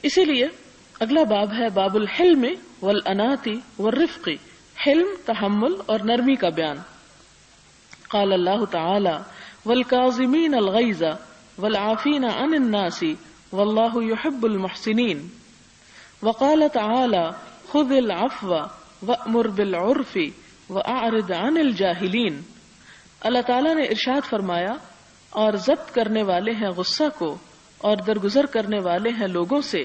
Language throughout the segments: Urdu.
اسی لیے اگلا باب ہے باب الحلم والانات والرفق، حلم تحمل اور نرمی کا بیان۔ قال اللہ تعالی والکاظمین الغیظ والعافین عن الناس واللہ یحب المحسنین، وقال تعالی خذ العفو وأمر بالعرف واعرض عن الجاہلین۔ اللہ تعالیٰ نے ارشاد فرمایا اور ضبط کرنے والے ہیں غصہ کو اور درگزر کرنے والے ہیں لوگوں سے،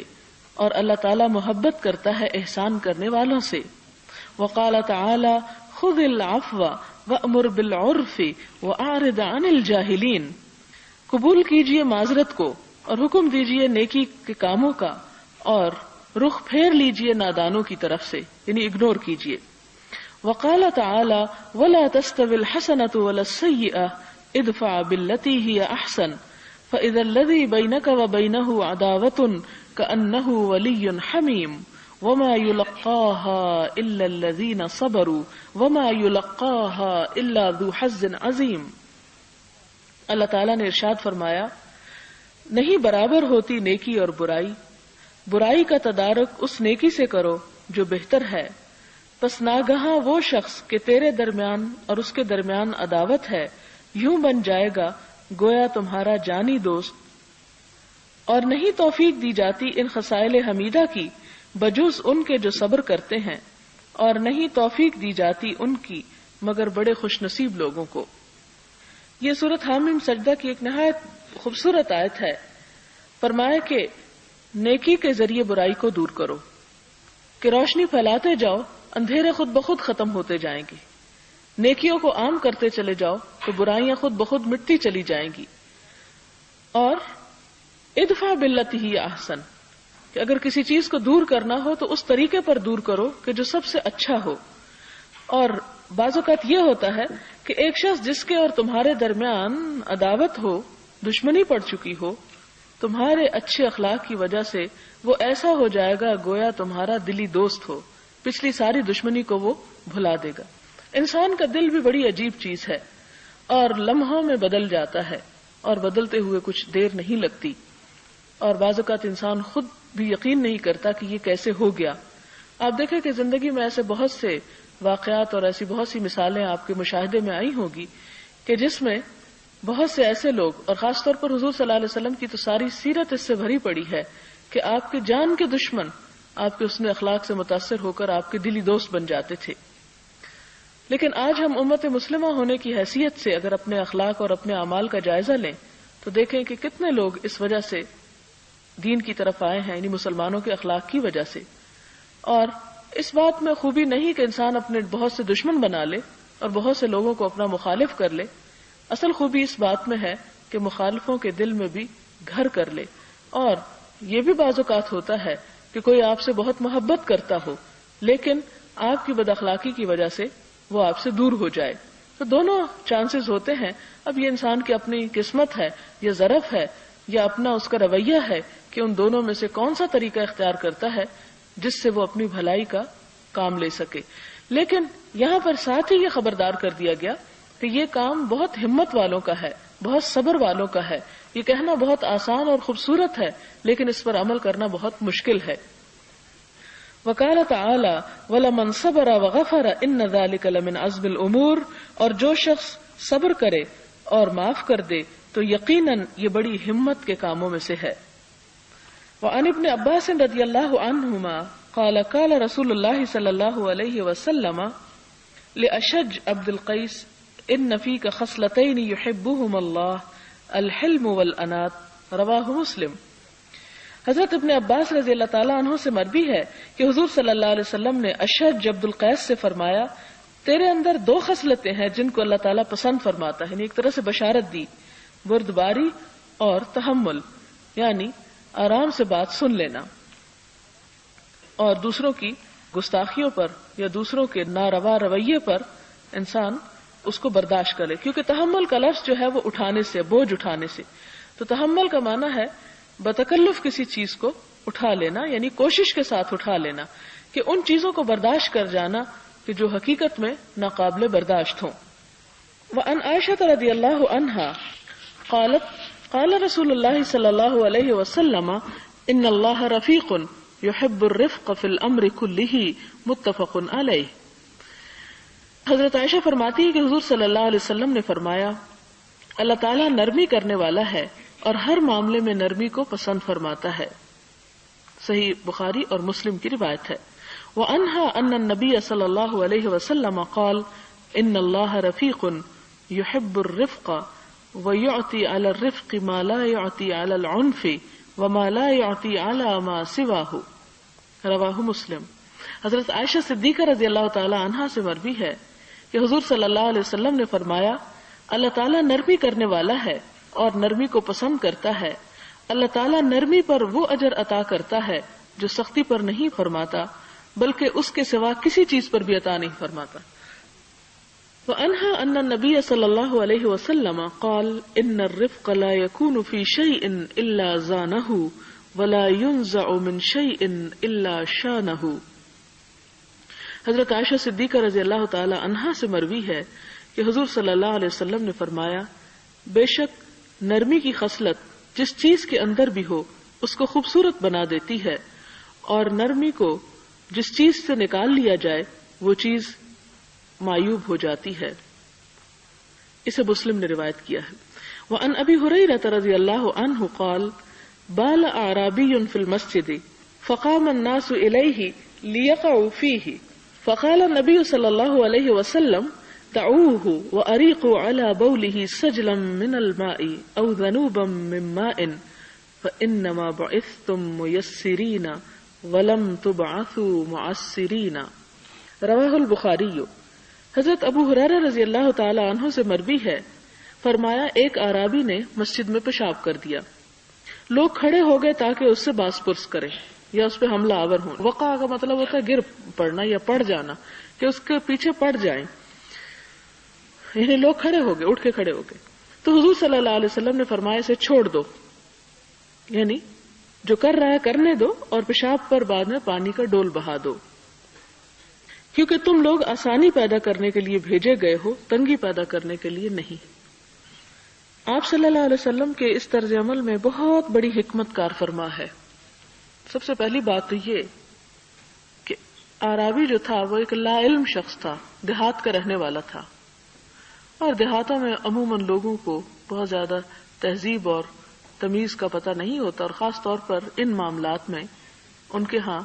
اور اللہ تعالیٰ محبت کرتا ہے احسان کرنے والوں سے۔ وقال تعالی خذ العفو وأمر بالعرف واعرض عن الجاہلین، قبول کیجئے معذرت کو اور حکم دیجئے نیکی کے کاموں کا اور رخ پھیر لیجئے نادانوں کی طرف سے، یعنی اگنور کیجئے۔ وقال تعالی ولا تستوی الحسنة ولا السیئة ادفع بالتي هي احسن فاذا الذي بينك وبينه عداوة كأنه ولي حميم وما يلقاها الا الذين صبروا وما يلقاها الا ذو حظ عظيم۔ اللہ تعالیٰ نے ارشاد فرمایا نہیں برابر ہوتی نیکی اور برائی، برائی کا تدارک اس نیکی سے کرو جو بہتر ہے، پس ناگہاں وہ شخص کہ تیرے درمیان اور اس کے درمیان عداوت ہے یوں بن جائے گا گویا تمہارا جانی دوست، اور نہیں توفیق دی جاتی ان خصائل حمیدہ کی بجز ان کے جو صبر کرتے ہیں، اور نہیں توفیق دی جاتی ان کی مگر بڑے خوش نصیب لوگوں کو۔ یہ سورۃ حامیم سجدہ کی ایک نہایت خوبصورت آیت ہے۔ فرمایا کہ نیکی کے ذریعے برائی کو دور کرو، کہ روشنی پھیلاتے جاؤ، اندھیرے خود بخود ختم ہوتے جائیں گے، نیکیوں کو عام کرتے چلے جاؤ تو برائیاں خود بخود مٹتی چلی جائیں گی۔ اور ادفع باللتی ہی احسن، کہ اگر کسی چیز کو دور کرنا ہو تو اس طریقے پر دور کرو کہ جو سب سے اچھا ہو۔ اور بعض اوقات یہ ہوتا ہے کہ ایک شخص جس کے اور تمہارے درمیان عداوت ہو، دشمنی پڑ چکی ہو، تمہارے اچھے اخلاق کی وجہ سے وہ ایسا ہو جائے گا گویا تمہارا دلی دوست ہو، پچھلی ساری دشمنی کو وہ بھلا دے گا۔ انسان کا دل بھی بڑی عجیب چیز ہے اور لمحوں میں بدل جاتا ہے، اور بدلتے ہوئے کچھ دیر نہیں لگتی، اور بعض اوقات انسان خود بھی یقین نہیں کرتا کہ یہ کیسے ہو گیا۔ آپ دیکھیں کہ زندگی میں ایسے بہت سے واقعات اور ایسی بہت سی مثالیں آپ کے مشاہدے میں آئی ہوگی کہ جس میں بہت سے ایسے لوگ، اور خاص طور پر حضور صلی اللہ علیہ وسلم کی تو ساری سیرت اس سے بھری پڑی ہے کہ آپ کے جان کے دشمن آپ کے حسن اخلاق سے متاثر ہو کر آپ کے دلی دوست بن جاتے تھے۔ لیکن آج ہم امت مسلمہ ہونے کی حیثیت سے اگر اپنے اخلاق اور اپنے اعمال کا جائزہ لیں تو دیکھیں کہ کتنے لوگ اس وجہ سے دین کی طرف آئے ہیں، یعنی مسلمانوں کے اخلاق کی وجہ سے۔ اور اس بات میں خوبی نہیں کہ انسان اپنے بہت سے دشمن بنا لے اور بہت سے لوگوں کو اپنا مخالف کر لے، اصل خوبی اس بات میں ہے کہ مخالفوں کے دل میں بھی گھر کر لے۔ اور یہ بھی بعض اوقات ہوتا ہے کہ کوئی آپ سے بہت محبت کرتا ہو لیکن آپ کی بد اخلاقی کی وجہ سے وہ آپ سے دور ہو جائے، تو دونوں چانسز ہوتے ہیں۔ اب یہ انسان کی اپنی قسمت ہے یا ظرف ہے یا اپنا اس کا رویہ ہے کہ ان دونوں میں سے کون سا طریقہ اختیار کرتا ہے جس سے وہ اپنی بھلائی کا کام لے سکے۔ لیکن یہاں پر ساتھ ہی یہ خبردار کر دیا گیا کہ یہ کام بہت ہمت والوں کا ہے، بہت صبر والوں کا ہے۔ یہ کہنا بہت آسان اور خوبصورت ہے لیکن اس پر عمل کرنا بہت مشکل ہے۔ وقال تعالی وَلَمَنْ صَبَرَ وَغَفَرَ إِنَّ ذَلِكَ لَمِنْ عَزْمِ الْأُمُورِ، اور جو شخص صبر کرے اور معاف کر دے تو یقیناً یہ بڑی ہمت کے کاموں میں سے ہے۔ وعن ابن عباس رضی اللہ عنہما قال قال رسول اللہ صلی اللہ علیہ وسلم لأشج عبد القیس ان فیک خصلتین یحبہم اللہ الحلم والانات، رواہ مسلم۔ حضرت ابن عباس رضی اللہ تعالیٰ عنہ سے مروی ہے کہ حضور صلی اللہ علیہ وسلم نے اشج عبد القیس سے فرمایا تیرے اندر دو خصلتیں ہیں جن کو اللہ تعالیٰ پسند فرماتا ہے، یعنی ایک طرح سے بشارت دی، بردباری اور تحمل، یعنی آرام سے بات سن لینا اور دوسروں کی گستاخیوں پر یا دوسروں کے ناروا رویے پر انسان اس کو برداشت کرے، کیونکہ تحمل کا لفظ جو ہے وہ اٹھانے سے، بوجھ اٹھانے سے، تو تحمل کا معنی ہے بتکلف کسی چیز کو اٹھا لینا، یعنی کوشش کے ساتھ اٹھا لینا، کہ ان چیزوں کو برداشت کر جانا کہ جو حقیقت میں ناقابل برداشت ہوں۔ وعن عائشہ رضی اللہ عنہا قالت قال رسول اللہ صلی اللہ علیہ وسلم ان اللہ رفیق یحب الرفق فی الامر کلہ متفق علیہ. حضرت عائشہ فرماتی ہے کہ حضور صلی اللہ علیہ وسلم نے فرمایا اللہ تعالیٰ نرمی کرنے والا ہے اور ہر معاملے میں نرمی کو پسند فرماتا ہے. صحیح بخاری اور مسلم کی روایت ہے. وعنہا ان النبی صلی اللہ علیہ وسلم قال ان اللہ رفیق یحب الرفق ویعطی علی الرفق ما لا یعطی علی العنف وما لا یعطی علی ما سواہ. رواہ مسلم. حضرت عائشہ صدیقہ رضی اللہ تعالی عنہا سے مروی ہے کہ حضور صلی اللہ علیہ وسلم نے فرمایا اللہ تعالیٰ نرمی کرنے والا ہے اور نرمی کو پسند کرتا ہے. اللہ تعالیٰ نرمی پر وہ اجر عطا کرتا ہے جو سختی پر نہیں فرماتا بلکہ اس کے سوا کسی چیز پر بھی عطا نہیں فرماتا. وعنہا ان النبی صلی اللہ علیہ وسلم قال ان الرفق لا يكون في شيء الا زانه ولا ينزع من شيء الا شانه. حضرت عائشہ صدیقہ رضی اللہ تعالی عنہا سے مروی ہے کہ حضور صلی اللہ علیہ وسلم نے فرمایا بے شک نرمی کی خصلت جس چیز کے اندر بھی ہو اس کو خوبصورت بنا دیتی ہے اور نرمی کو جس چیز سے نکال لیا جائے وہ چیز معیوب ہو جاتی ہے. اسے مسلم نے روایت کیا ہے. وعن ابی ہریرہ رضی اللہ عنہ قال بال اعرابی فی المسجد فقام الناس الیہ لیقعوا فیہ فقال النبی صلی اللہ علیہ وسلم دعوه وأريقوا على بوله سجلا من الماء أو ذنوبا من ماء فإنما بعثتم ميسرين ولم تبعثوا معسرين. رواہ البخاری. حضرت ابو ہریرہ رضی اللہ تعالی عنہ سے مروی ہے فرمایا ایک اعرابی نے مسجد میں پیشاب کر دیا. لوگ کھڑے ہو گئے تاکہ اس سے باس پرس کریں یا اس پہ حملہ آور ہوں. وقع کا مطلب ہوتا ہے گر پڑنا یا پڑ جانا کہ اس کے پیچھے پڑ جائیں. یعنی لوگ کھڑے ہو گئے اٹھ کے کھڑے ہو گئے تو حضور صلی اللہ علیہ وسلم نے فرمایا اسے چھوڑ دو یعنی جو کر رہا ہے کرنے دو اور پیشاب پر بعد میں پانی کا ڈول بہا دو کیونکہ تم لوگ آسانی پیدا کرنے کے لیے بھیجے گئے ہو تنگی پیدا کرنے کے لیے نہیں. آپ صلی اللہ علیہ وسلم کے اس طرز عمل میں بہت بڑی حکمت کار فرما ہے. سب سے پہلی بات تو یہ کہ اعرابی جو تھا وہ ایک لا علم شخص تھا, دیہات کا رہنے والا تھا, اور دیہاتوں میں عموماً لوگوں کو بہت زیادہ تہذیب اور تمیز کا پتہ نہیں ہوتا, اور خاص طور پر ان معاملات میں ان کے ہاں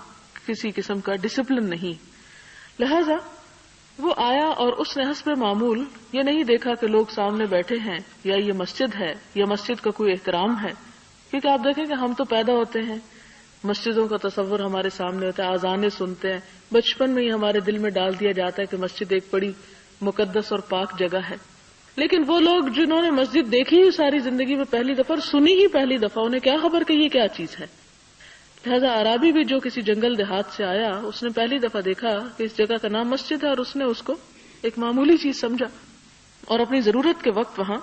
کسی قسم کا ڈسپلن نہیں. لہذا وہ آیا اور اس نے حسب معمول یہ نہیں دیکھا کہ لوگ سامنے بیٹھے ہیں یا یہ مسجد ہے یا مسجد کا کوئی احترام ہے, کیونکہ آپ دیکھیں کہ ہم تو پیدا ہوتے ہیں مسجدوں کا تصور ہمارے سامنے ہوتا ہے, آذانیں سنتے ہیں, بچپن میں ہی ہمارے دل میں ڈال دیا جاتا ہے کہ مسجد ایک بڑی مقدس اور پاک جگہ ہے. لیکن وہ لوگ جنہوں نے مسجد دیکھی ہی ساری زندگی میں پہلی دفعہ اور سنی ہی پہلی دفعہ, انہیں کیا خبر کہ یہ کیا چیز ہے. لہذا عربی بھی جو کسی جنگل دیہات سے آیا اس نے پہلی دفعہ دیکھا کہ اس جگہ کا نام مسجد ہے اور اس نے اس کو ایک معمولی چیز سمجھا اور اپنی ضرورت کے وقت وہاں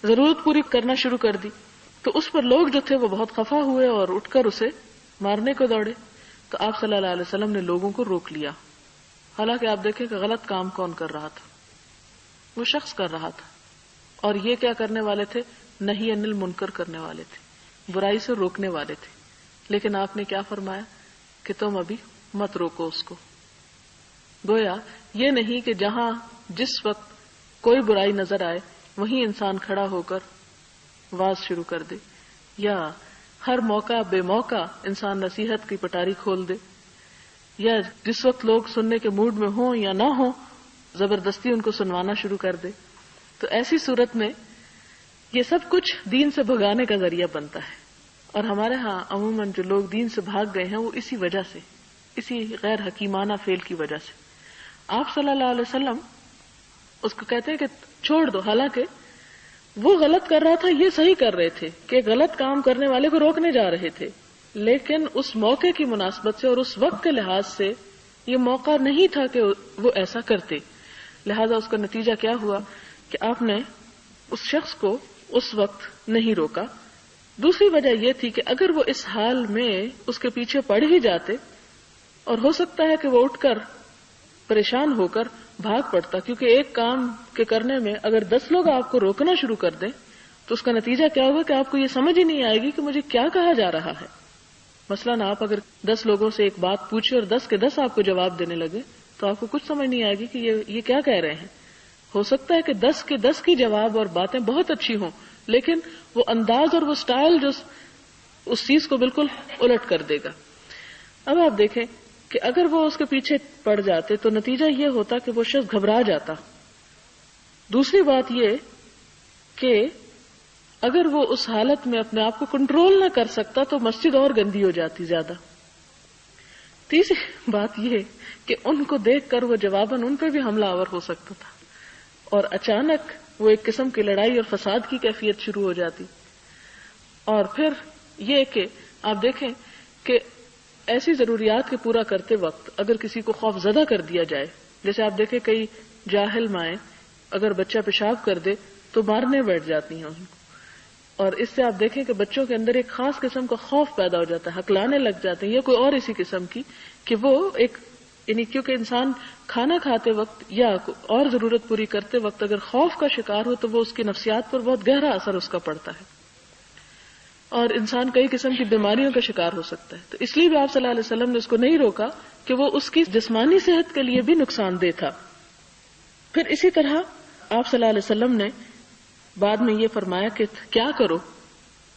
ضرورت پوری کرنا شروع کر دی. تو اس پر لوگ جو تھے وہ بہت خفا ہوئے اور اٹھ کر اسے مارنے کو دوڑے. تو آپ صلی اللہ علیہ وسلم نے لوگوں کو روک لیا. حالانکہ آپ دیکھیں کہ غلط کام کون کر رہا تھا, وہ شخص کر رہا تھا, اور یہ کیا کرنے والے تھے, نہی عن المنکر کرنے والے تھے, برائی سے روکنے والے تھے. لیکن آپ نے کیا فرمایا کہ تم ابھی مت روکو اس کو. گویا یہ نہیں کہ جہاں جس وقت کوئی برائی نظر آئے وہیں انسان کھڑا ہو کر واز شروع کر دے, یا ہر موقع بے موقع انسان نصیحت کی پٹاری کھول دے, یا جس وقت لوگ سننے کے موڈ میں ہوں یا نہ ہوں زبردستی ان کو سنوانا شروع کر دے. تو ایسی صورت میں یہ سب کچھ دین سے بھگانے کا ذریعہ بنتا ہے. اور ہمارے ہاں عموماً جو لوگ دین سے بھاگ گئے ہیں وہ اسی وجہ سے, اسی غیر حکیمانہ فعل کی وجہ سے. آپ صلی اللہ علیہ وسلم اس کو کہتے ہیں کہ چھوڑ دو, حالانکہ وہ غلط کر رہا تھا, یہ صحیح کر رہے تھے کہ غلط کام کرنے والے کو روکنے جا رہے تھے, لیکن اس موقع کی مناسبت سے اور اس وقت کے لحاظ سے یہ موقع نہیں تھا کہ وہ ایسا کرتے. لہذا اس کا نتیجہ کیا ہوا کہ آپ نے اس شخص کو اس وقت نہیں روکا. دوسری وجہ یہ تھی کہ اگر وہ اس حال میں اس کے پیچھے پڑ ہی جاتے, اور ہو سکتا ہے کہ وہ اٹھ کر پریشان ہو کر بھاگ پڑتا, کیونکہ ایک کام کے کرنے میں اگر 10 لوگ آپ کو روکنا شروع کر دیں تو اس کا نتیجہ کیا ہوگا کہ آپ کو یہ سمجھ ہی نہیں آئے گی کہ مجھے کیا کہا جا رہا ہے. مثلاً آپ اگر 10 لوگوں سے ایک بات پوچھے اور 10 کے 10 آپ کو جواب دینے لگے تو آپ کو کچھ سمجھ نہیں آئے گی کہ یہ کیا کہہ رہے ہیں. ہو سکتا ہے کہ 10 کے 10 کی جواب اور باتیں بہت اچھی ہوں، لیکن وہ انداز اور وہ سٹائل جو اس چیز کو بالکل الٹ کر دے گا. اب آپ دیکھیں کہ اگر وہ اس کے پیچھے پڑ جاتے تو نتیجہ یہ ہوتا کہ وہ شخص گھبرا جاتا. دوسری بات یہ کہ اگر وہ اس حالت میں اپنے آپ کو کنٹرول نہ کر سکتا تو مسجد اور گندی ہو جاتی زیادہ. تیسری بات یہ کہ ان کو دیکھ کر وہ جواباً ان پہ بھی حملہ آور ہو سکتا تھا اور اچانک وہ ایک قسم کی لڑائی اور فساد کی کیفیت شروع ہو جاتی. اور پھر یہ کہ آپ دیکھیں کہ ایسی ضروریات کے پورا کرتے وقت اگر کسی کو خوف زدہ کر دیا جائے، جیسے آپ دیکھیں کئی جاہل مائیں اگر بچہ پیشاب کر دے تو مارنے بیٹھ جاتی ہیں ان کو، اور اس سے آپ دیکھیں کہ بچوں کے اندر ایک خاص قسم کا خوف پیدا ہو جاتا ہے، ہکلانے لگ جاتے ہیں یا کوئی اور اسی قسم کی کہ وہ ایک یعنی کیونکہ انسان کھانا کھاتے وقت یا اور ضرورت پوری کرتے وقت اگر خوف کا شکار ہو تو وہ اس کی نفسیات پر بہت گہرا اثر اس کا پڑتا ہے اور انسان کئی قسم کی بیماریوں کا شکار ہو سکتا ہے. تو اس لیے بھی آپ صلی اللہ علیہ وسلم نے اس کو نہیں روکا کہ وہ اس کی جسمانی صحت کے لیے بھی نقصان دہ تھا. پھر اسی طرح آپ صلی اللہ علیہ وسلم نے بعد میں یہ فرمایا کہ کیا کرو،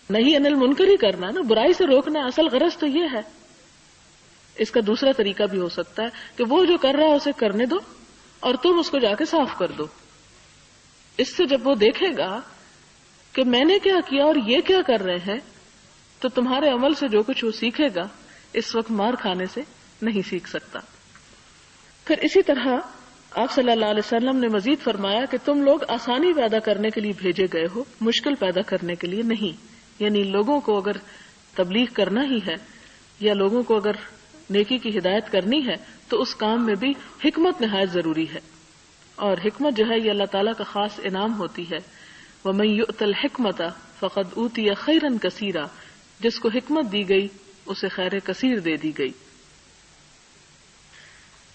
نہیں انل منکر ہی کرنا نا، برائی سے روکنا، اصل غرض تو یہ ہے. اس کا دوسرا طریقہ بھی ہو سکتا ہے کہ وہ جو کر رہا ہے اسے کرنے دو اور تم اس کو جا کے صاف کر دو. اس سے جب وہ دیکھے گا کہ میں نے کیا کیا اور یہ کیا کر رہے ہیں تو تمہارے عمل سے جو کچھ وہ سیکھے گا اس وقت مار کھانے سے نہیں سیکھ سکتا. پھر اسی طرح آپ صلی اللہ علیہ وسلم نے مزید فرمایا کہ تم لوگ آسانی پیدا کرنے کے لیے بھیجے گئے ہو، مشکل پیدا کرنے کے لیے نہیں. یعنی لوگوں کو اگر تبلیغ کرنا ہی ہے یا لوگوں کو اگر نیکی کی ہدایت کرنی ہے تو اس کام میں بھی حکمت نہایت ضروری ہے، اور حکمت جو ہے یہ اللہ تعالیٰ کا خاص انعام ہوتی ہے. وَمَن يُؤْتَ الْحِكْمَةَ فَقَدْ أُوتِيَ خَيْرًا كَثِيرًا، جس کو حکمت دی گئی اسے خیر کثیر دے دی گئی.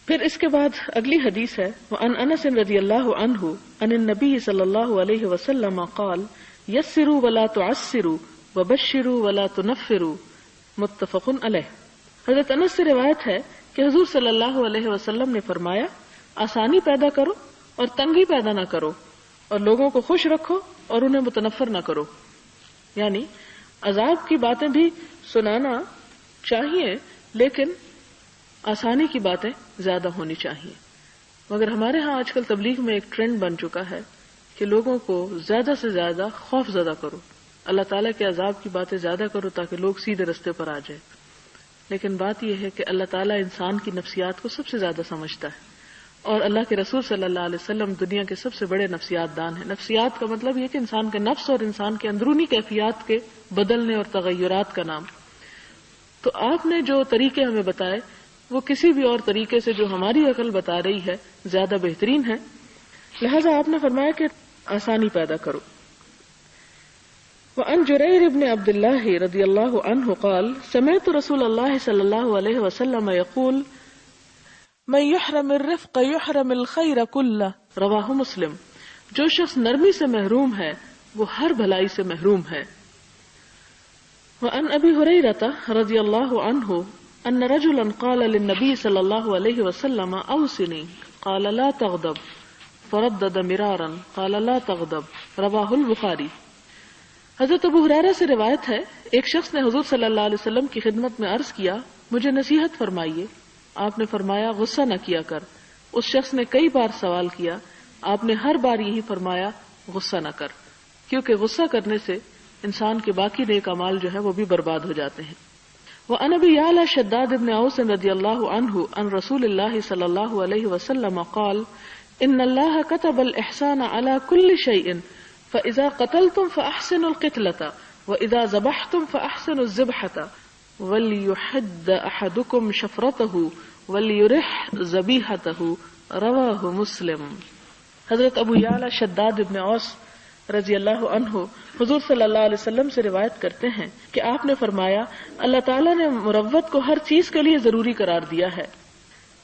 پھر اس کے بعد اگلی حدیث ہے وعن انس رضی اللہ عنہ عن النبی صلی اللہ علیہ وسلم قال یسروا ولا تعسروا وبشروا ولا تنفروا، متفق علیہ. حضرت انس سے روایت ہے کہ حضور صلی اللہ علیہ وسلم نے فرمایا آسانی پیدا کرو اور تنگی پیدا نہ کرو، اور لوگوں کو خوش رکھو اور انہیں متنفر نہ کرو. یعنی عذاب کی باتیں بھی سنانا چاہیے لیکن آسانی کی باتیں زیادہ ہونی چاہیے. مگر ہمارے ہاں آج کل تبلیغ میں ایک ٹرینڈ بن چکا ہے کہ لوگوں کو زیادہ سے زیادہ خوف زدہ کرو، اللہ تعالیٰ کے عذاب کی باتیں زیادہ کرو تاکہ لوگ سیدھے رستے پر آ جائیں. لیکن بات یہ ہے کہ اللہ تعالیٰ انسان کی نفسیات کو سب سے زیادہ سمجھتا ہے، اور اللہ کے رسول صلی اللہ علیہ وسلم دنیا کے سب سے بڑے نفسیات دان ہیں. نفسیات کا مطلب یہ کہ انسان کے نفس اور انسان کے اندرونی کیفیات کے بدلنے اور تغیرات کا نام. تو آپ نے جو طریقے ہمیں بتائے وہ کسی بھی اور طریقے سے جو ہماری عقل بتا رہی ہے زیادہ بہترین ہے، لہذا آپ نے فرمایا کہ آسانی پیدا کرو. وعن جرير بن عبد الله رضي الله عنه قال سمعت رسول الله صلى الله عليه وسلم يقول من يحرم الرفق يحرم الخير كله، رواه مسلم. جو شخص نرمی سے محروم ہے وہ ہر بھلائی سے محروم ہے. وعن ابي هريرة رضي الله عنه ان رجلا قال للنبي صلى الله عليه وسلم اوصني قال لا تغضب فردد مرارا قال لا تغضب، رواه البخاري. حضرت ابو ہریرہ سے روایت ہے ایک شخص نے حضور صلی اللہ علیہ وسلم کی خدمت میں عرض کیا مجھے نصیحت فرمائیے. آپ نے فرمایا غصہ نہ کیا کر. اس شخص نے کئی بار سوال کیا، آپ نے ہر بار یہی فرمایا غصہ نہ کر، کیونکہ غصہ کرنے سے انسان کے باقی نیک اعمال جو ہے وہ بھی برباد ہو جاتے ہیں. وعن ابي يعلى شداد بن اوس رضي الله عنه عن رسول الله صلى الله عليه وسلم قال ان الله كتب الاحسان على كل شيء فإذا قتلتم فأحسنوا القتلة وإذا ذبحتم فأحسنوا الذبحة وليحد أحدكم شفرته وليرح ذبيحته، رواه مسلم. حضرت ابو یعلا شداد ابن اوس رضی اللہ عنہ حضور صلی اللہ علیہ وسلم سے روایت کرتے ہیں کہ آپ نے فرمایا اللہ تعالیٰ نے مروت کو ہر چیز کے لیے ضروری قرار دیا ہے.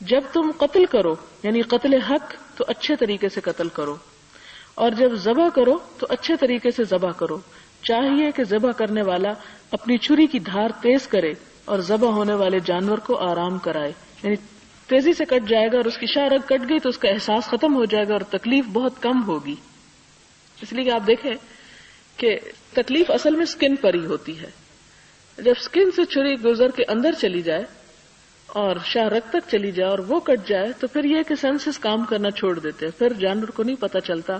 جب تم قتل کرو یعنی قتل حق تو اچھے طریقے سے قتل کرو، اور جب ذبح کرو تو اچھے طریقے سے ذبح کرو. چاہیے کہ ذبح کرنے والا اپنی چھری کی دھار تیز کرے اور ذبح ہونے والے جانور کو آرام کرائے، یعنی تیزی سے کٹ جائے گا اور اس کی شاہ رگ کٹ گئی تو اس کا احساس ختم ہو جائے گا اور تکلیف بہت کم ہوگی. اس لیے کہ آپ دیکھیں کہ تکلیف اصل میں سکن پر ہی ہوتی ہے. جب سکن سے چھری گزر کے اندر چلی جائے اور شاہ رگ تک چلی جائے اور وہ کٹ جائے تو پھر یہ کہ سینسز کام کرنا چھوڑ دیتے ہیں. پھر جانور کو نہیں پتا چلتا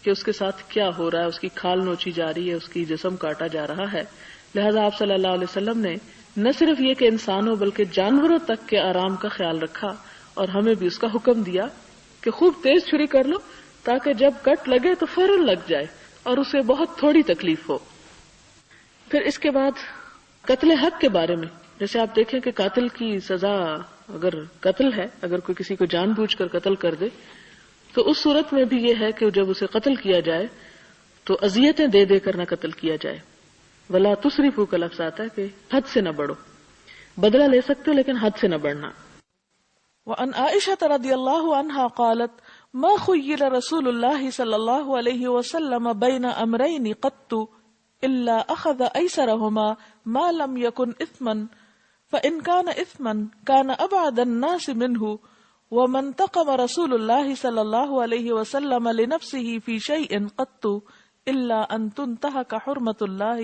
کہ اس کے ساتھ کیا ہو رہا ہے، اس کی کھال نوچی جا رہی ہے، اس کی جسم کاٹا جا رہا ہے. لہذا آپ صلی اللہ علیہ وسلم نے نہ صرف یہ کہ انسانوں بلکہ جانوروں تک کے آرام کا خیال رکھا اور ہمیں بھی اس کا حکم دیا کہ خوب تیز چھری کر لو تاکہ جب کٹ لگے تو فوراً لگ جائے اور اسے بہت تھوڑی تکلیف ہو. پھر اس کے بعد قتل حق کے بارے میں، جیسے آپ دیکھیں کہ قاتل کی سزا اگر قتل ہے، اگر کوئی کسی کو جان بوجھ کر قتل کر دے تو اس صورت میں بھی یہ ہے کہ جب اسے قتل کیا جائے تو اذیتیں دے دے کر نہ قتل کیا جائے. ولا تسرفوا کا لفظ آتا ہے کہ حد سے نہ بڑھو، بدلہ لے سکتے ہو لیکن حد سے نہ بڑھنا. وعن عائشہ رضی اللہ عنہا قالت ما خیر رسول اللہ صلی اللہ علیہ وسلم بین امرین قط الا اخذ ایسرہما ما لم یکن اثما فان کان اثما کان ابعد الناس منہ وما انتقم رسول اللہ صلی اللہ علیہ وسلم لنفسه فی شیء قط الا ان تنتہک حرمت اللہ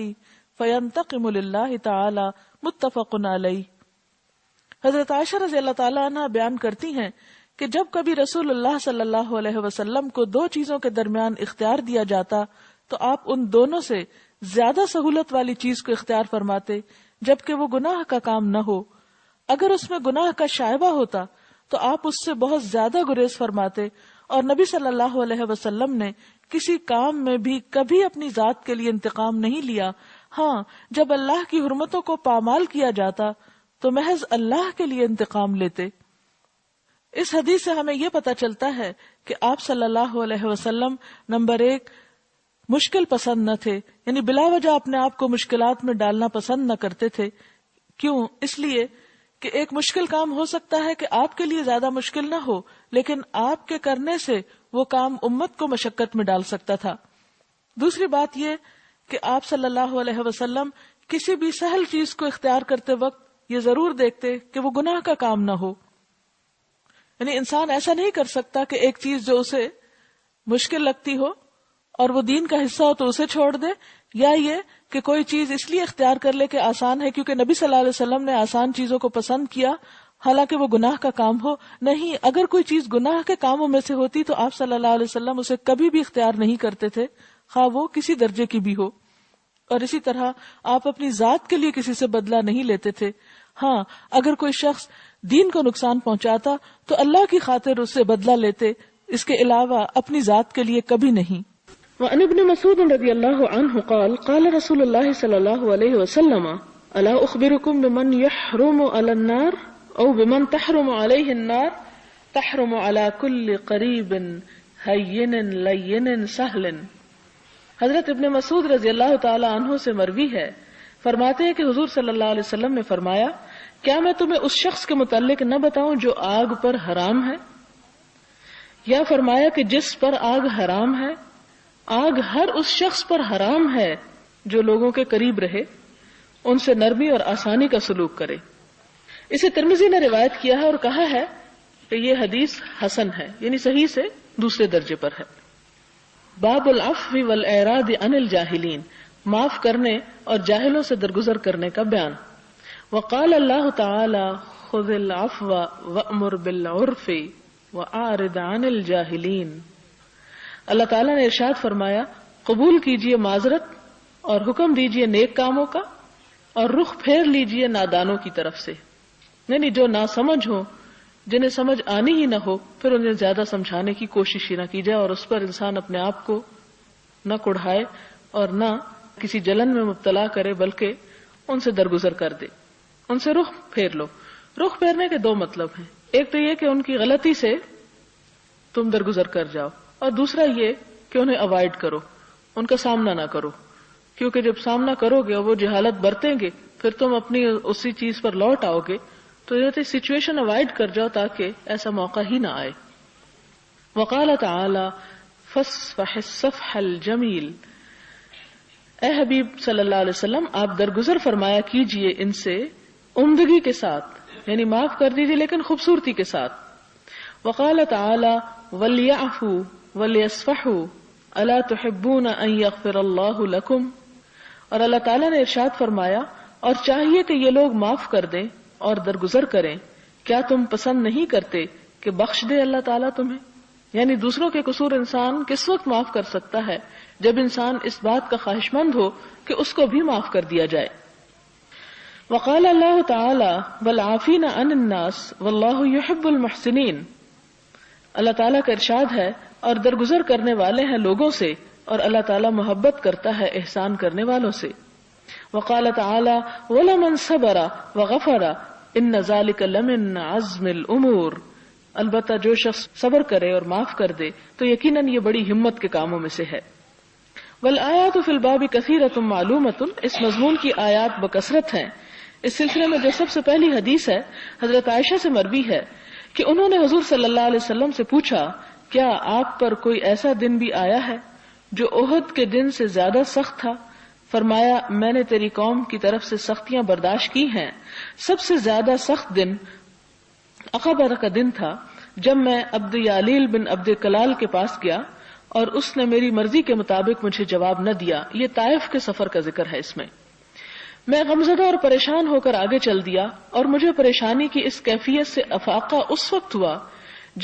فینتقم للہ تعالی. متفق علیہ. حضرت عائشہ رضی اللہ تعالی عنہ بیان کرتی ہیں کہ جب کبھی رسول اللہ صلی اللہ علیہ وسلم کو دو چیزوں کے درمیان اختیار دیا جاتا تو آپ ان دونوں سے زیادہ سہولت والی چیز کو اختیار فرماتے جبکہ وہ گناہ کا کام نہ ہو. اگر اس میں گناہ کا شائبہ ہوتا تو آپ اس سے بہت زیادہ گریز فرماتے، اور نبی صلی اللہ علیہ وسلم نے کسی کام میں بھی کبھی اپنی ذات کے لیے انتقام نہیں لیا. ہاں، جب اللہ کی حرمتوں کو پامال کیا جاتا تو محض اللہ کے لیے انتقام لیتے. اس حدیث سے ہمیں یہ پتہ چلتا ہے کہ آپ صلی اللہ علیہ وسلم نمبر 1 مشکل پسند نہ تھے، یعنی بلا وجہ اپنے آپ کو مشکلات میں ڈالنا پسند نہ کرتے تھے. کیوں؟ اس لیے کہ ایک مشکل کام ہو سکتا ہے کہ آپ کے لیے زیادہ مشکل نہ ہو، لیکن آپ کے کرنے سے وہ کام امت کو مشقت میں ڈال سکتا تھا. دوسری بات یہ کہ آپ صلی اللہ علیہ وسلم کسی بھی سہل چیز کو اختیار کرتے وقت یہ ضرور دیکھتے کہ وہ گناہ کا کام نہ ہو. یعنی انسان ایسا نہیں کر سکتا کہ ایک چیز جو اسے مشکل لگتی ہو اور وہ دین کا حصہ ہو تو اسے چھوڑ دے، یا یہ کہ کوئی چیز اس لیے اختیار کر لے کہ آسان ہے کیونکہ نبی صلی اللہ علیہ وسلم نے آسان چیزوں کو پسند کیا حالانکہ وہ گناہ کا کام ہو. نہیں، اگر کوئی چیز گناہ کے کاموں میں سے ہوتی تو آپ صلی اللہ علیہ وسلم اسے کبھی بھی اختیار نہیں کرتے تھے، خواہ وہ کسی درجے کی بھی ہو. اور اسی طرح آپ اپنی ذات کے لیے کسی سے بدلہ نہیں لیتے تھے. ہاں، اگر کوئی شخص دین کو نقصان پہنچاتا تو اللہ کی خاطر اس سے بدلہ لیتے، اس کے علاوہ اپنی ذات کے لیے کبھی نہیں. وعن ابن مسعود رضی اللہ عنہ قال قال رسول اللہ صلی اللہ علیہ وسلم الا اخبرکم بمن یحرم علی النار او بمن تحرم علیہ النار تحرم علی کل قریب ہین لین سہل. حضرت ابن مسعود رضی اللہ تعالی عنہ سے مروی ہے، فرماتے ہیں کہ حضور صلی اللہ علیہ وسلم نے فرمایا، کیا میں تمہیں اس شخص کے متعلق نہ بتاؤں جو آگ پر حرام ہے؟ یا فرمایا کہ جس پر آگ حرام ہے، آگ ہر اس شخص پر حرام ہے جو لوگوں کے قریب رہے، ان سے نرمی اور آسانی کا سلوک کرے. اسے ترمذی نے روایت کیا ہے اور کہا ہے کہ یہ حدیث حسن ہے، یعنی صحیح سے دوسرے درجے پر ہے. باب العفو والاعراض عن الجاہلین، معاف کرنے اور جاہلوں سے درگزر کرنے کا بیان. وقال اللہ تعالی خذ العفو وامر بالعرف واعرض عن الجاہلین. اللہ تعالیٰ نے ارشاد فرمایا، قبول کیجئے معذرت اور حکم دیجئے نیک کاموں کا اور رخ پھیر لیجئے نادانوں کی طرف سے. یعنی جو ناسمجھ ہو، جنہیں سمجھ آنی ہی نہ ہو، پھر انہیں زیادہ سمجھانے کی کوشش ہی نہ کی جائے اور اس پر انسان اپنے آپ کو نہ کڑھائے اور نہ کسی جلن میں مبتلا کرے، بلکہ ان سے درگزر کر دے، ان سے رخ پھیر لو. رخ پھیرنے کے دو مطلب ہیں، ایک تو یہ کہ ان کی غلطی سے تم درگزر کر جاؤ، اور دوسرا یہ کہ انہیں اوائڈ کرو، ان کا سامنا نہ کرو، کیونکہ جب سامنا کرو گے اور وہ جہالت برتیں گے پھر تم اپنی اسی چیز پر لوٹ آؤ گے. تو یہ سچویشن اوائڈ کر جاؤ تاکہ ایسا موقع ہی نہ آئے. وقال تعالی فاصفح الصفح الجمیل. اے حبیب صلی اللہ علیہ وسلم، آپ درگزر فرمایا کیجئے ان سے عمدگی کے ساتھ، یعنی معاف کر دیجیے لیکن خوبصورتی کے ساتھ. وقال تعالی وَلْيَعْفُوا وَلْيَصْفَحُوا أَلَا تُحِبُّونَ أَن يَغْفِرَ اللَّهُ لَكُمْ، اور اللہ تعالیٰ نے ارشاد فرمایا اور چاہیے کہ یہ لوگ معاف کر دیں اور درگزر کریں، کیا تم پسند نہیں کرتے کہ بخش دے اللہ تعالیٰ تمہیں؟ یعنی دوسروں کے قصور انسان کس وقت معاف کر سکتا ہے؟ جب انسان اس بات کا خواہش مند ہو کہ اس کو بھی معاف کر دیا جائے. وقال اللہ تعالی والعافین عن الناس واللہ یحب المحسنین، اللہ تعالیٰ کا ارشاد ہے اور درگزر کرنے والے ہیں لوگوں سے، اور اللہ تعالیٰ محبت کرتا ہے احسان کرنے والوں سے. وقال تعالی ولمن صبر وغفر ان ذلک لمن عزم الامور، البتہ جو شخص صبر کرے اور معاف کر دے تو یقیناً یہ بڑی ہمت کے کاموں میں سے ہے. والآیات فی الباب کثیرۃ معلومۃ، اس مضمون کی آیات بکثرت ہیں. اس سلسلے میں جو سب سے پہلی حدیث ہے حضرت عائشہ سے مروی ہے کہ انہوں نے حضور صلی اللہ علیہ وسلم سے پوچھا کیا آپ پر کوئی ایسا دن بھی آیا ہے جو احد کے دن سے زیادہ سخت تھا؟ فرمایا میں نے تیری قوم کی طرف سے سختیاں برداشت کی ہیں، سب سے زیادہ سخت دن عقبہ کا دن تھا جب میں عبد یالیل بن عبد کلال کے پاس گیا اور اس نے میری مرضی کے مطابق مجھے جواب نہ دیا. یہ طائف کے سفر کا ذکر ہے. اس میں غمزدہ اور پریشان ہو کر آگے چل دیا، اور مجھے پریشانی کی اس کیفیت سے افاقہ اس وقت ہوا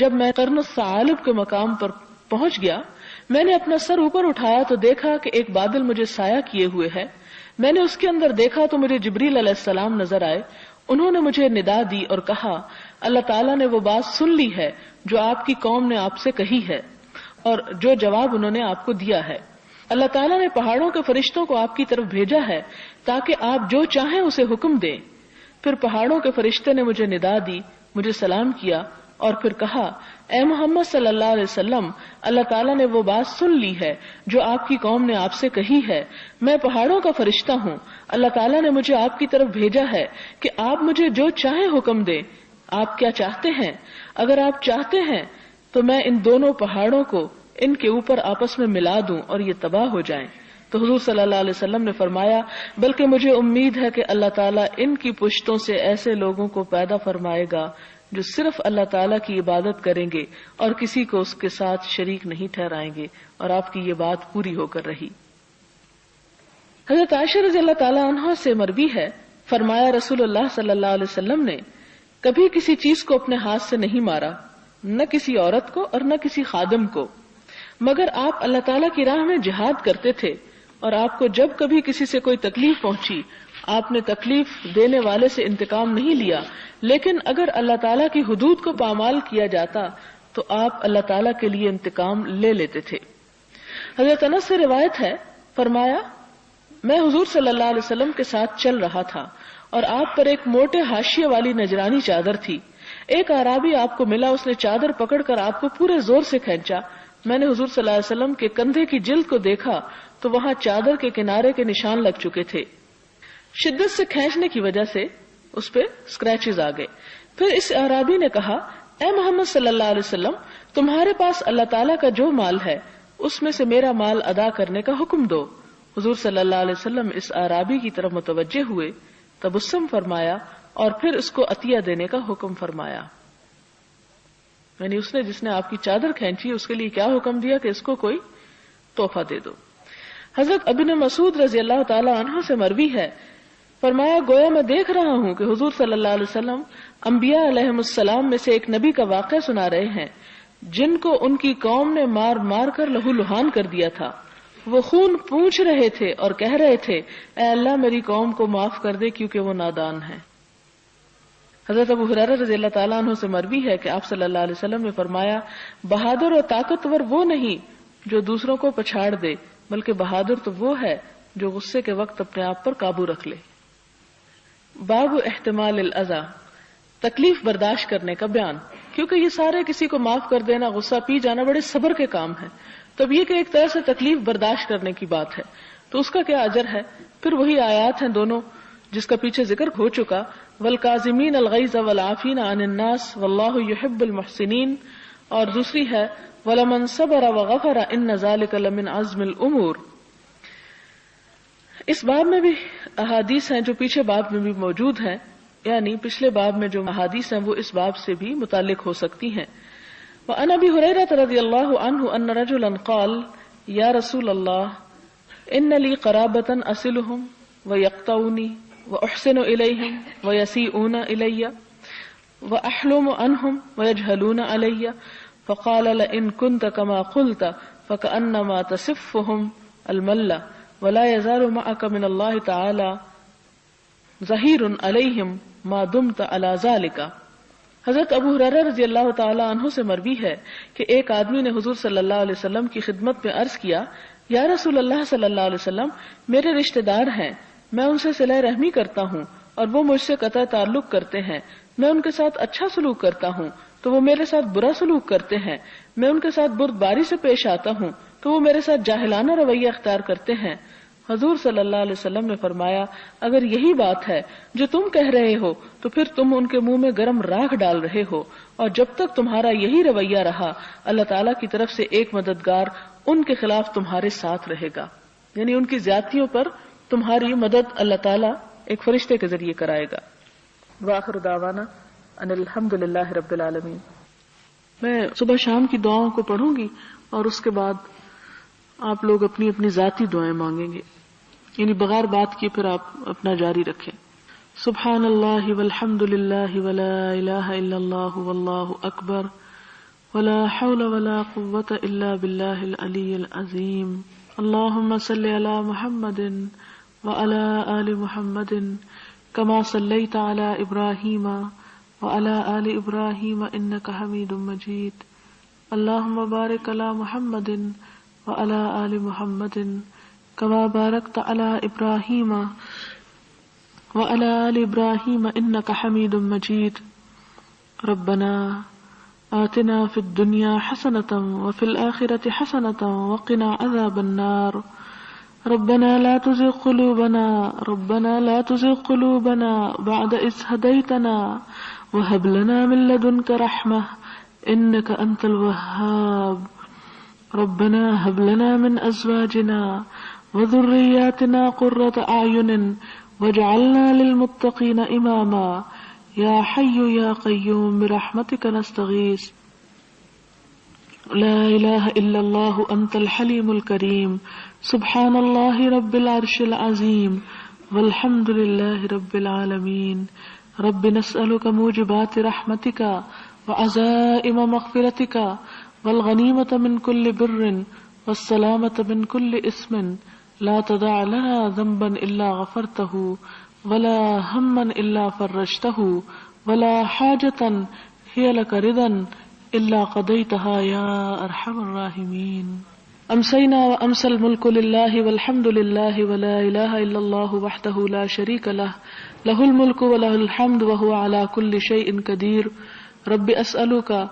جب میں قرن الثعالب کے مقام پر پہنچ گیا. میں نے اپنا سر اوپر اٹھایا تو دیکھا کہ ایک بادل مجھے سایہ کیے ہوئے ہے. میں نے اس کے اندر دیکھا تو مجھے جبریل علیہ السلام نظر آئے. انہوں نے مجھے ندا دی اور کہا اللہ تعالیٰ نے وہ بات سن لی ہے جو آپ کی قوم نے آپ سے کہی ہے اور جو جواب انہوں نے آپ کو دیا ہے. اللہ تعالیٰ نے پہاڑوں کے فرشتوں کو آپ کی طرف بھیجا ہے تاکہ آپ جو چاہیں اسے حکم دیں. پھر پہاڑوں کے فرشتے نے مجھے ندا دی، مجھے سلام کیا اور پھر کہا اے محمد صلی اللہ علیہ وسلم، اللہ تعالیٰ نے وہ بات سن لی ہے جو آپ کی قوم نے آپ سے کہی ہے. میں پہاڑوں کا فرشتہ ہوں، اللہ تعالیٰ نے مجھے آپ کی طرف بھیجا ہے کہ آپ مجھے جو چاہیں حکم دیں. آپ کیا چاہتے ہیں؟ اگر آپ چاہتے ہیں تو میں ان دونوں پہاڑوں کو ان کے اوپر آپس میں ملا دوں اور یہ تباہ ہو جائیں. تو حضور صلی اللہ علیہ وسلم نے فرمایا بلکہ مجھے امید ہے کہ اللہ تعالیٰ ان کی پشتوں سے ایسے لوگوں کو پیدا فرمائے گا جو صرف اللہ تعالیٰ کی عبادت کریں گے اور کسی کو اس کے ساتھ شریک نہیں ٹھہرائیں گے. اور آپ کی یہ بات پوری ہو کر رہی. حضرت عائشہ رضی اللہ تعالیٰ عنہ سے مروی ہے، فرمایا رسول اللہ صلی اللہ علیہ وسلم نے کبھی کسی چیز کو اپنے ہاتھ سے نہیں مارا، نہ کسی عورت کو اور نہ کسی خادم کو، مگر آپ اللہ تعالیٰ کی راہ میں جہاد کرتے تھے. اور آپ کو جب کبھی کسی سے کوئی تکلیف پہنچی آپ نے تکلیف دینے والے سے انتقام نہیں لیا، لیکن اگر اللہ تعالیٰ کی حدود کو پامال کیا جاتا تو آپ اللہ تعالیٰ کے لیے انتقام لے لیتے تھے. حضرت انس سے روایت ہے، فرمایا میں حضور صلی اللہ علیہ وسلم کے ساتھ چل رہا تھا اور آپ پر ایک موٹے حاشیے والی نجرانی چادر تھی. ایک اعرابی آپ کو ملا، اس نے چادر پکڑ کر آپ کو پورے زور سے کھینچا. میں نے حضور صلی اللہ علیہ وسلم کے کندھے کی جلد کو دیکھا تو وہاں چادر کے کنارے کے نشان لگ چکے تھے. شدت سے کھینچنے کی وجہ سے اس پہ اسکریچز آ گئے. پھر اس اعرابی نے کہا اے محمد صلی اللہ علیہ وسلم، تمہارے پاس اللہ تعالیٰ کا جو مال ہے اس میں سے میرا مال ادا کرنے کا حکم دو. حضور صلی اللہ علیہ وسلم اس اعرابی کی طرف متوجہ ہوئے، تبسم فرمایا اور پھر اس کو عطیہ دینے کا حکم فرمایا. یعنی اس نے جس نے آپ کی چادر کھینچی اس کے لیے کیا حکم دیا کہ اس کو کوئی تحفہ دے دو. حضرت ابن مسعود رضی اللہ تعالی عنہ سے مروی ہے، فرمایا گویا میں دیکھ رہا ہوں کہ حضور صلی اللہ علیہ وسلم انبیاء علیہم السلام میں سے ایک نبی کا واقعہ سنا رہے ہیں جن کو ان کی قوم نے مار مار کر لہو لہان کر دیا تھا. وہ خون پونچھ رہے تھے اور کہہ رہے تھے اے اللہ میری قوم کو معاف کر دے کیونکہ وہ نادان ہیں. حضرت ابو ہریرہ رضی اللہ تعالیٰ عنہ سے مروی ہے کہ آپ صلی اللہ علیہ وسلم نے فرمایا بہادر اور طاقتور وہ نہیں جو دوسروں کو پچھاڑ دے، بلکہ بہادر تو وہ ہے جو غصے کے وقت اپنے آپ پر قابو رکھ لے. باب احتمال الاذى، تکلیف برداشت کرنے کا بیان. کیونکہ یہ سارے کسی کو معاف کر دینا، غصہ پی جانا بڑے صبر کے کام ہیں، تب یہ کہ ایک طرح سے تکلیف برداشت کرنے کی بات ہے تو اس کا کیا اجر ہے. پھر وہی آیات ہیں دونوں جس کا پیچھے ذکر ہو چکا، والکاظمین الغیظ والعافین عن الناس واللہ یحب المحسنین، اور دوسری ہے ولمن صبر وغفر ان ذلک لمن عزم الامور. اس باب میں بھی احادیث ہیں جو پیچھے باب میں بھی موجود ہیں یعنی پچھلے باب میں جو احادیث ہیں وہ اس باب سے بھی متعلق ہو سکتی ہیں. وعن ابی ہریرہ رضی اللہ عنہ ان رجلا قال یا رسول اللہ ان لی قرابۃ اصلهم ویقطعونی واحسن الیہم ویسیئون الی واحلم عنہم ویجہلون علی فقال لئن كنت كما قلت فكأنما تصفهم الملہ ولا يزال معك من اللہ تعالی ظہیر علیہم ما دمت علی ذلک. حضرت ابو ہریرہ رضی اللہ تعالی عنہ سے مروی ہے کہ ایک آدمی نے حضور صلی اللہ علیہ وسلم کی خدمت میں عرض کیا یا رسول اللہ صلی اللہ علیہ وسلم میرے رشتہ دار ہیں، میں ان سے صلہ رحمی کرتا ہوں اور وہ مجھ سے قطع تعلق کرتے ہیں، میں ان کے ساتھ اچھا سلوک کرتا ہوں تو وہ میرے ساتھ برا سلوک کرتے ہیں، میں ان کے ساتھ بردباری سے پیش آتا ہوں تو وہ میرے ساتھ جاہلانہ رویہ اختیار کرتے ہیں. حضور صلی اللہ علیہ وسلم نے فرمایا اگر یہی بات ہے جو تم کہہ رہے ہو تو پھر تم ان کے منہ میں گرم راکھ ڈال رہے ہو، اور جب تک تمہارا یہی رویہ رہا اللہ تعالیٰ کی طرف سے ایک مددگار ان کے خلاف تمہارے ساتھ رہے گا، یعنی ان کی زیادتیوں پر تمہاری مدد اللہ تعالیٰ ایک فرشتے کے ذریعے کرائے گا. وآخر دعوانا ان الحمد للہ رب العالمین. میں صبح شام کی دعاؤں کو پڑھوں گی اور اس کے بعد آپ لوگ اپنی اپنی ذاتی دعائیں مانگیں گے، یعنی بغیر بات کیے پھر آپ اپنا جاری رکھیں. سبحان اللہ والحمد للہ ولا الہ الا اللہ واللہ اکبر ولا حول ولا قوة الا باللہ العلی العظیم. اللہم صلی علی محمد وعلی آل محمد کما صلیت علی ابراہیم وعلی آل ابراہیم انک حمید مجید. اللہم بارک علی محمد وعلی آل محمد کما بارکت علی ابراہیم وعلی آل ابراہیم انک حمید مجید. ربنا آتنا فی الدنیا حسنۃ وفی الآخرۃ حسنۃ وقنا عذاب النار. ربنا لا تزغ قلوبنا بعد إذ هديتنا وهب لنا من لدنك رحمة إنك أنت الوهاب. ربنا هب لنا من أزواجنا وذرياتنا قرة أعين واجعلنا للمتقين إماما. يا حي يا قيوم برحمتك نستغيث. لا إله إلا الله أنت الحليم الكريم. سبحان الله رب العرش العظيم والحمد لله رب العالمين. رب نسألك موجبات رحمتك وعزائم مغفرتك والغنيمة من كل بر والسلامة من كل اسم لا تدع لنا ذنبا إلا غفرته ولا هما إلا فرجته ولا حاجة هي لك رضا إلا قضيتها يا أرحم الراحمين. أمسينا وأمسى الملك لله والحمد لله ولا إله إلا الله وحده لا شريك له له الملك وله الحمد وهو على كل شيء قدير. رب أسألك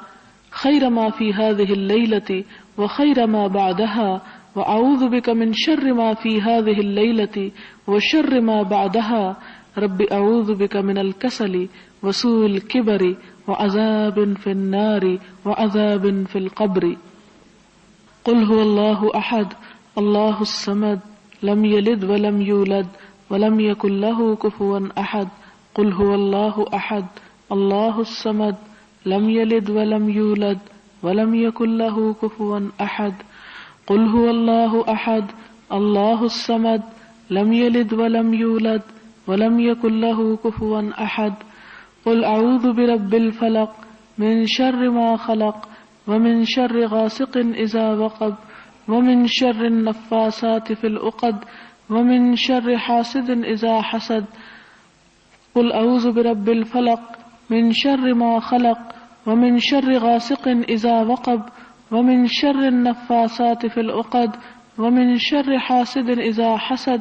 خير ما في هذه الليلة وخير ما بعدها وأعوذ بك من شر ما في هذه الليلة وشر ما بعدها. رب أعوذ بك من الكسل وسوء الكبر وعذاب في النار وعذاب في القبر. قل هو الله أحد الله الصمد لم يلد ولم يولد ولم يكن له كفوا أحد. قل هو الله أحد الله الصمد لم يلد ولم يولد ولم يكن له كفوا أحد. قل هو الله أحد الله الصمد لم يلد ولم يولد ولم يكن له كفوا أحد. قل أعوذ برب الفلق من شر ما خلق ومن شر غاسق إذا وقب ومن شر النفاثات في العقد ومن شر حاسد إذا حسد. قل أعوذ برب الفلق من شر ما خلق ومن شر غاسق إذا وقب ومن شر النفاثات في العقد ومن شر حاسد إذا حسد.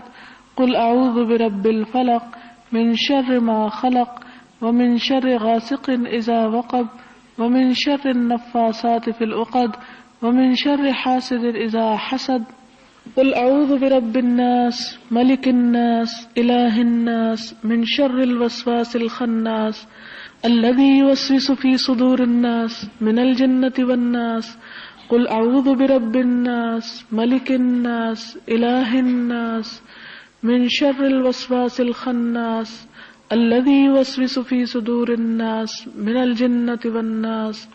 قل أعوذ برب الفلق من شر ما خلق ومن شر غاسق إذا وقب ومن شر النفاثات في العقد ومن شر حاسد إذا حسد. قل أعوذ برب الناس ملك الناس إله الناس من شر الوسواس الخناس الذي يوسوس في صدور الناس من الجنة والناس. قل أعوذ برب الناس ملك الناس إله الناس من شر الوسواس الخناس الذي يوسوس في صدور الناس من الجنة والناس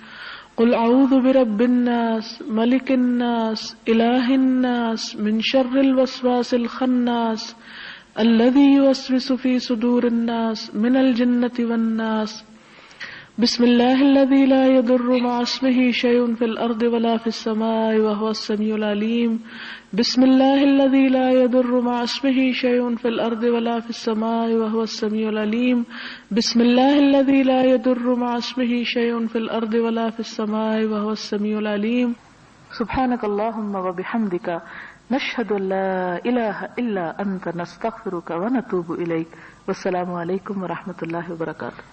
قل اعوذ برب الناس ملك الناس اله الناس من شر الوسواس الخناس الذي يوسوس في صدور الناس من الجنة والناس بسم الله الذي لا يضر مع اسمه شيء في الأرض ولا في السماء وهو السميع العليم بسم الله الذي لا يضر مع اسمه شيء في الأرض ولا في السماء وهو السميع العليم بسم الله الذي لا يضر مع اسمه شيء في الأرض ولا في السماء وهو السميع العليم سبحانك اللهم وبحمدك نشهد أن لا إله إلا أنت نستغفرك ونتوب إليك والسلام عليكم ورحمة الله وبركاته.